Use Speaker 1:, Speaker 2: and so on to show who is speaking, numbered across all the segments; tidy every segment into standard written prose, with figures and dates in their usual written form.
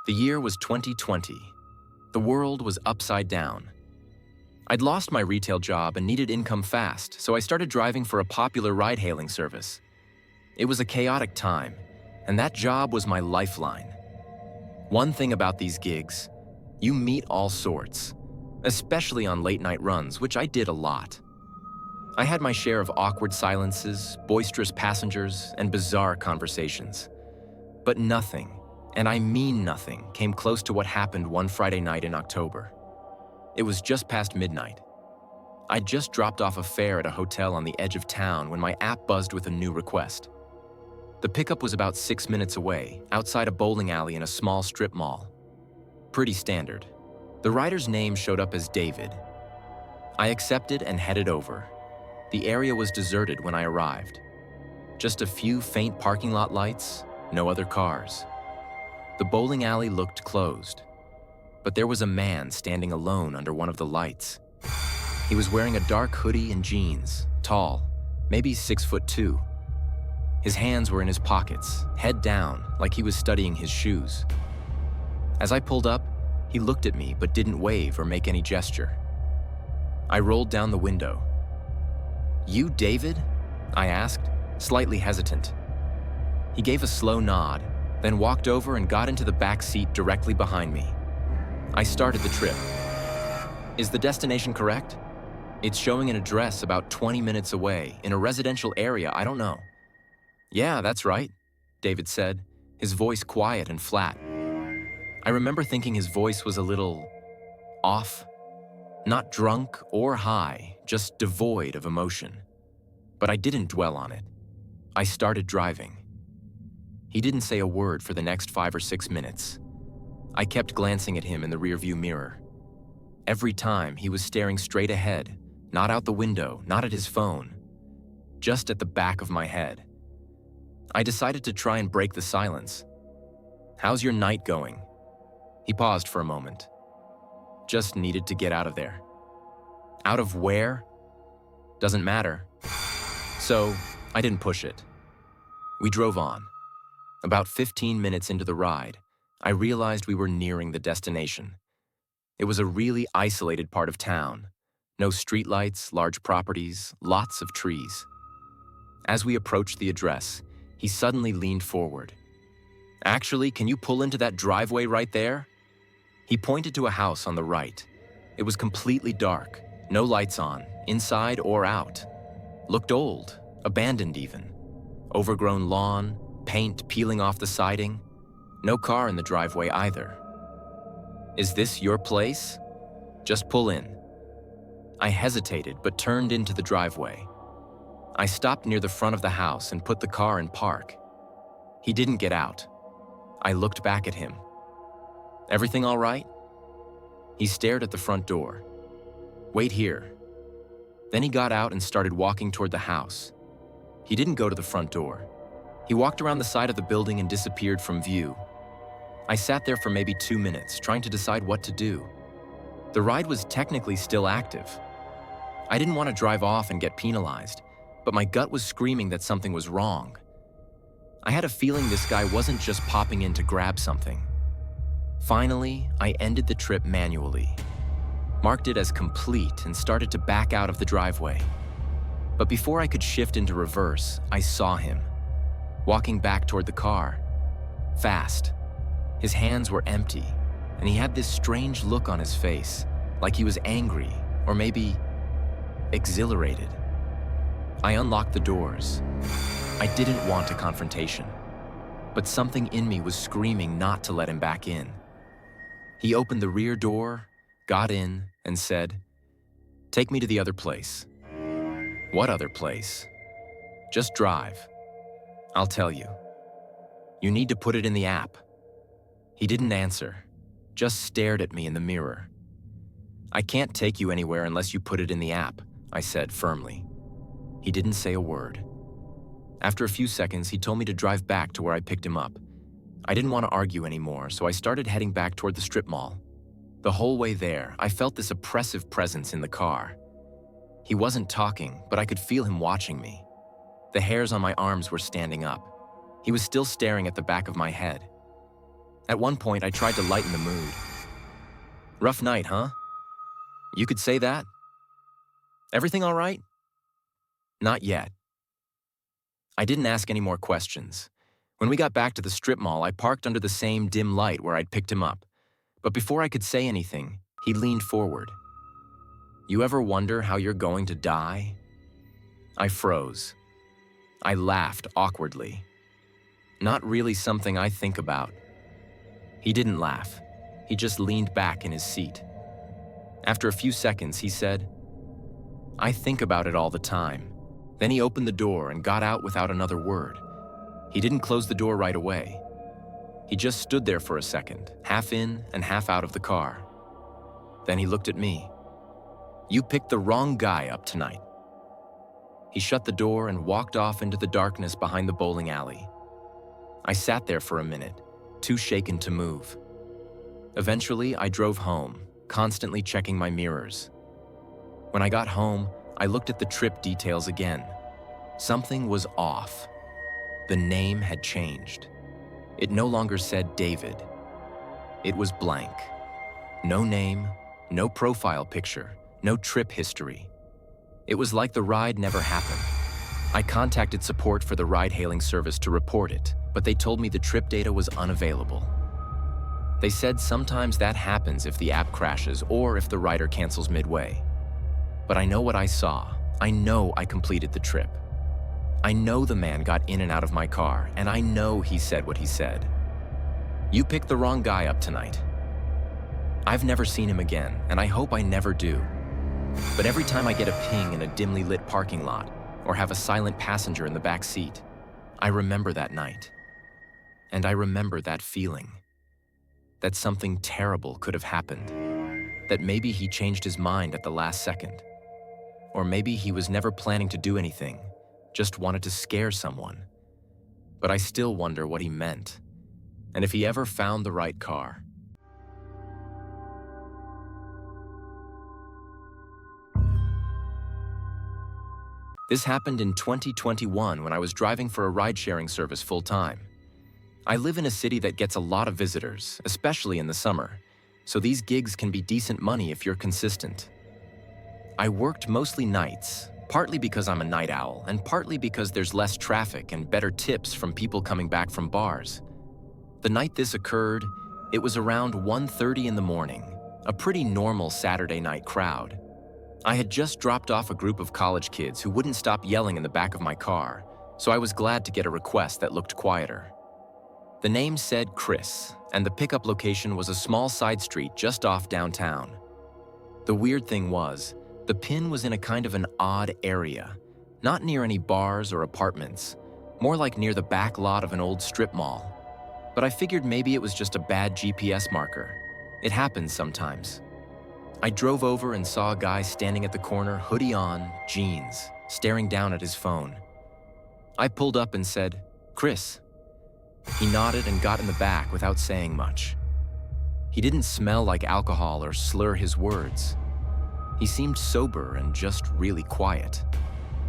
Speaker 1: The year was 2020. The world was upside down. I'd lost my retail job and needed income fast, so I started driving for a popular ride-hailing service. It was a chaotic time, and that job was my lifeline. One thing about these gigs, you meet all sorts, especially on late-night runs, which I did a lot. I had my share of awkward silences, boisterous passengers, and bizarre conversations. But nothing, and I mean nothing, came close to what happened one Friday night in October. It was just past midnight. I'd just dropped off a fare at a hotel on the edge of town when my app buzzed with a new request. The pickup was about 6 minutes away, outside a bowling alley in a small strip mall. Pretty standard. The rider's name showed up as David. I accepted and headed over. The area was deserted when I arrived. Just a few faint parking lot lights, no other cars. The bowling alley looked closed, but there was a man standing alone under one of the lights. He was wearing a dark hoodie and jeans, tall, maybe 6'2". His hands were in his pockets, head down, like he was studying his shoes. As I pulled up, he looked at me but didn't wave or make any gesture. I rolled down the window. "You David?" I asked, slightly hesitant. He gave a slow nod, then walked over and got into the back seat directly behind me. I started the trip. "Is the destination correct? It's showing an address about 20 minutes away, in a residential area I don't know." "Yeah, that's right," David said, his voice quiet and flat. I remember thinking his voice was a little off. Not drunk or high, just devoid of emotion. But I didn't dwell on it. I started driving. He didn't say a word for the next 5 or 6 minutes. I kept glancing at him in the rearview mirror. Every time, he was staring straight ahead, not out the window, not at his phone, just at the back of my head. I decided to try and break the silence. "How's your night going?" He paused for a moment. "Just needed to get out of there." "Out of where?" "Doesn't matter." So, I didn't push it. We drove on. About 15 minutes into the ride, I realized we were nearing the destination. It was a really isolated part of town. No streetlights, large properties, lots of trees. As we approached the address, he suddenly leaned forward. "Actually, can you pull into that driveway right there?" He pointed to a house on the right. It was completely dark, no lights on, inside or out. Looked old, abandoned even. Overgrown lawn, paint peeling off the siding. No car in the driveway either. "Is this your place?" "Just pull in." I hesitated but turned into the driveway. I stopped near the front of the house and put the car in park. He didn't get out. I looked back at him. "Everything all right?" He stared at the front door. "Wait here." Then he got out and started walking toward the house. He didn't go to the front door. He walked around the side of the building and disappeared from view. I sat there for maybe 2 minutes, trying to decide what to do. The ride was technically still active. I didn't want to drive off and get penalized, but my gut was screaming that something was wrong. I had a feeling this guy wasn't just popping in to grab something. Finally, I ended the trip manually, marked it as complete, and started to back out of the driveway. But before I could shift into reverse, I saw him, walking back toward the car. Fast. His hands were empty, and he had this strange look on his face, like he was angry, or maybe exhilarated. I unlocked the doors. I didn't want a confrontation, but something in me was screaming not to let him back in. He opened the rear door, got in, and said, "Take me to the other place." "What other place?" "Just drive. I'll tell you. You need to put it in the app." He didn't answer, just stared at me in the mirror. "I can't take you anywhere unless you put it in the app," I said firmly. He didn't say a word. After a few seconds, he told me to drive back to where I picked him up. I didn't want to argue anymore, so I started heading back toward the strip mall. The whole way there, I felt this oppressive presence in the car. He wasn't talking, but I could feel him watching me. The hairs on my arms were standing up. He was still staring at the back of my head. At one point, I tried to lighten the mood. Rough night, huh? You could say that? Everything all right? Not yet. I didn't ask any more questions. When we got back to the strip mall, I parked under the same dim light where I'd picked him up. But before I could say anything, he leaned forward. You ever wonder how you're going to die? I froze. I laughed awkwardly. Not really something I think about. He didn't laugh. He just leaned back in his seat. After a few seconds, he said, I think about it all the time. Then he opened the door and got out without another word. He didn't close the door right away. He just stood there for a second, half in and half out of the car. Then he looked at me. You picked the wrong guy up tonight. He shut the door and walked off into the darkness behind the bowling alley. I sat there for a minute, too shaken to move. Eventually, I drove home, constantly checking my mirrors. When I got home, I looked at the trip details again. Something was off. The name had changed. It no longer said David. It was blank. No name, no profile picture, no trip history. It was like the ride never happened. I contacted support for the ride-hailing service to report it, but they told me the trip data was unavailable. They said sometimes that happens if the app crashes or if the rider cancels midway. But I know what I saw. I know I completed the trip. I know the man got in and out of my car, and I know he said what he said. You picked the wrong guy up tonight. I've never seen him again, and I hope I never do. But every time I get a ping in a dimly lit parking lot, or have a silent passenger in the back seat, I remember that night. And I remember that feeling. That something terrible could have happened. That maybe he changed his mind at the last second. Or maybe he was never planning to do anything, just wanted to scare someone. But I still wonder what he meant, and if he ever found the right car. This happened in 2021 when I was driving for a ride-sharing service full-time. I live in a city that gets a lot of visitors, especially in the summer, so these gigs can be decent money if you're consistent. I worked mostly nights, partly because I'm a night owl, and partly because there's less traffic and better tips from people coming back from bars. The night this occurred, it was around 1:30 in the morning, a pretty normal Saturday night crowd. I had just dropped off a group of college kids who wouldn't stop yelling in the back of my car, so I was glad to get a request that looked quieter. The name said Chris, and the pickup location was a small side street just off downtown. The weird thing was, the pin was in a kind of an odd area, not near any bars or apartments, more like near the back lot of an old strip mall. But I figured maybe it was just a bad GPS marker. It happens sometimes. I drove over and saw a guy standing at the corner, hoodie on, jeans, staring down at his phone. I pulled up and said, "Chris." He nodded and got in the back without saying much. He didn't smell like alcohol or slur his words. He seemed sober and just really quiet.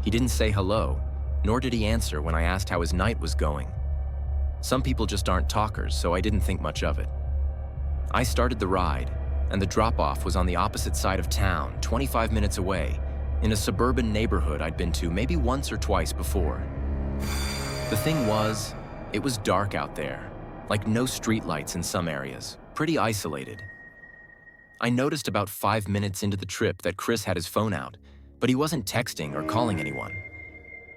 Speaker 1: He didn't say hello, nor did he answer when I asked how his night was going. Some people just aren't talkers, so I didn't think much of it. I started the ride, and the drop-off was on the opposite side of town, 25 minutes away, in a suburban neighborhood I'd been to maybe once or twice before. The thing was, it was dark out there, like no streetlights in some areas, pretty isolated. I noticed about 5 minutes into the trip that Chris had his phone out, but he wasn't texting or calling anyone.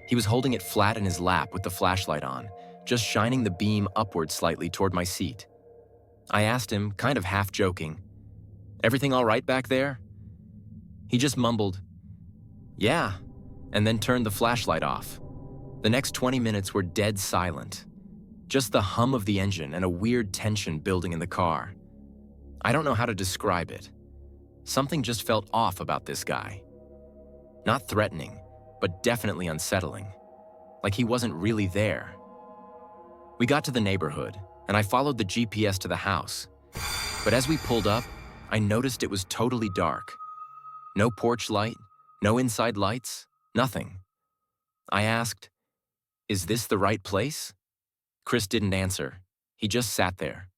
Speaker 1: He was holding it flat in his lap with the flashlight on, just shining the beam upward slightly toward my seat. I asked him, kind of half joking, "Everything all right back there?" He just mumbled, "Yeah," and then turned the flashlight off. The next 20 minutes were dead silent. Just the hum of the engine and a weird tension building in the car. I don't know how to describe it. Something just felt off about this guy. Not threatening, but definitely unsettling. Like he wasn't really there. We got to the neighborhood, and I followed the GPS to the house. But as we pulled up, I noticed it was totally dark. No porch light, no inside lights, nothing. I asked, "Is this the right place?" Chris didn't answer. He just sat there.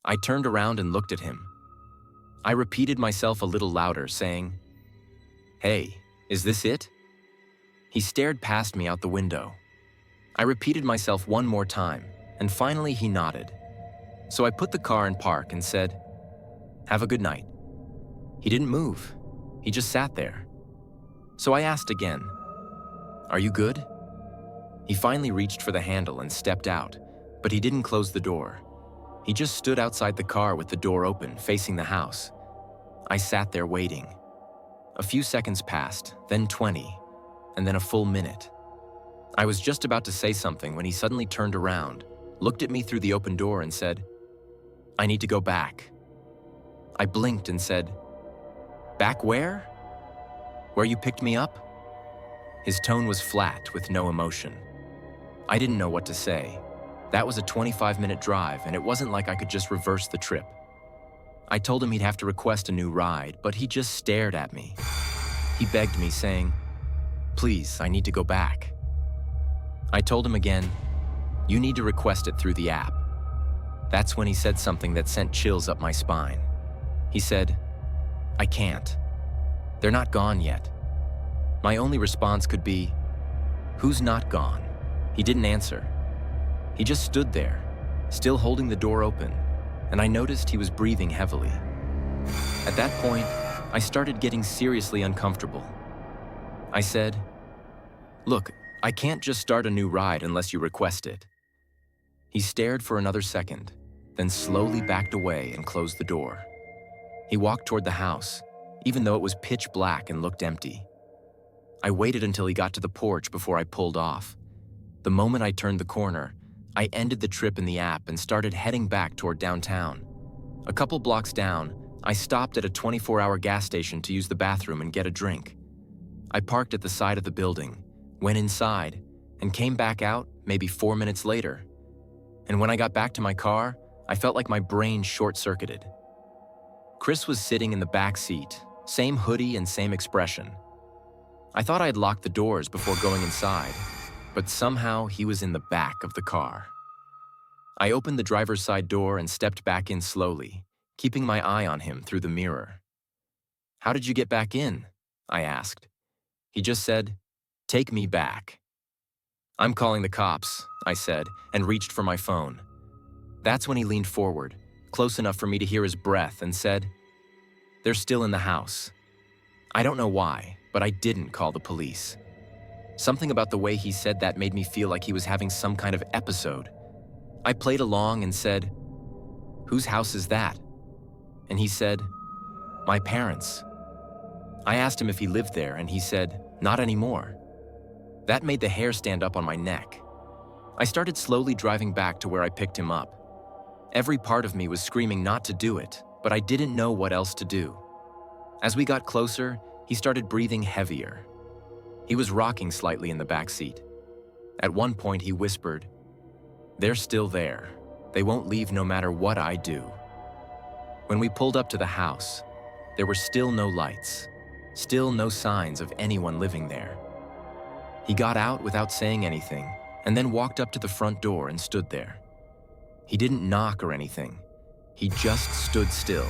Speaker 1: I turned around and looked at him. I repeated myself a little louder, saying, "Hey, is this it?" He stared past me out the window. I repeated myself one more time, and finally he nodded. So I put the car in park and said, "Have a good night." He didn't move. He just sat there. So I asked again, "Are you good?" He finally reached for the handle and stepped out, but he didn't close the door. He just stood outside the car with the door open, facing the house. I sat there waiting. A few seconds passed, then 20, and then a full minute. I was just about to say something when he suddenly turned around, looked at me through the open door and said, "I need to go back." I blinked and said, "Back where? Where you picked me up?" His tone was flat with no emotion. I didn't know what to say. That was a 25-minute drive, and it wasn't like I could just reverse the trip. I told him he'd have to request a new ride, but he just stared at me. He begged me, saying, "Please, I need to go back." I told him again, "You need to request it through the app." That's when he said something that sent chills up my spine. He said, "I can't. They're not gone yet." My only response could be, "Who's not gone?" He didn't answer. He just stood there, still holding the door open, and I noticed he was breathing heavily. At that point, I started getting seriously uncomfortable. I said, "Look, I can't just start a new ride unless you request it." He stared for another second, then slowly backed away and closed the door. He walked toward the house, even though it was pitch black and looked empty. I waited until he got to the porch before I pulled off. The moment I turned the corner, I ended the trip in the app and started heading back toward downtown. A couple blocks down, I stopped at a 24-hour gas station to use the bathroom and get a drink. I parked at the side of the building, went inside, and came back out maybe 4 minutes later. And when I got back to my car, I felt like my brain short-circuited. Chris was sitting in the back seat, same hoodie and same expression. I thought I'd locked the doors before going inside, but somehow he was in the back of the car. I opened the driver's side door and stepped back in slowly, keeping my eye on him through the mirror. "How did you get back in?" I asked. He just said, "Take me back." "I'm calling the cops," I said, and reached for my phone. That's when he leaned forward, close enough for me to hear his breath, and said, "They're still in the house." I don't know why, but I didn't call the police. Something about the way he said that made me feel like he was having some kind of episode. I played along and said, "Whose house is that?" And he said, "My parents'." I asked him if he lived there, and he said, "Not anymore." That made the hair stand up on my neck. I started slowly driving back to where I picked him up. Every part of me was screaming not to do it, but I didn't know what else to do. As we got closer, he started breathing heavier. He was rocking slightly in the back seat. At one point, he whispered, "They're still there. They won't leave no matter what I do." When we pulled up to the house, there were still no lights, still no signs of anyone living there. He got out without saying anything and then walked up to the front door and stood there. He didn't knock or anything. He just stood still.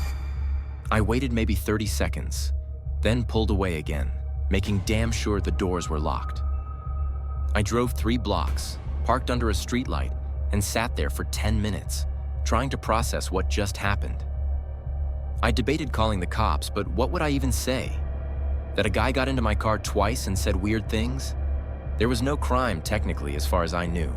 Speaker 1: I waited maybe 30 seconds, then pulled away again, making damn sure the doors were locked. I drove 3 blocks, parked under a streetlight, and sat there for 10 minutes, trying to process what just happened. I debated calling the cops, but what would I even say? That a guy got into my car twice and said weird things? There was no crime, technically, as far as I knew.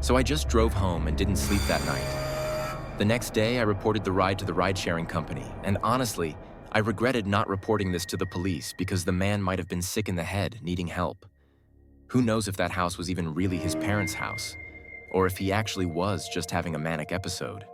Speaker 1: So I just drove home and didn't sleep that night. The next day, I reported the ride to the ride-sharing company, and honestly, I regretted not reporting this to the police because the man might have been sick in the head, needing help. Who knows if that house was even really his parents' house, or if he actually was just having a manic episode.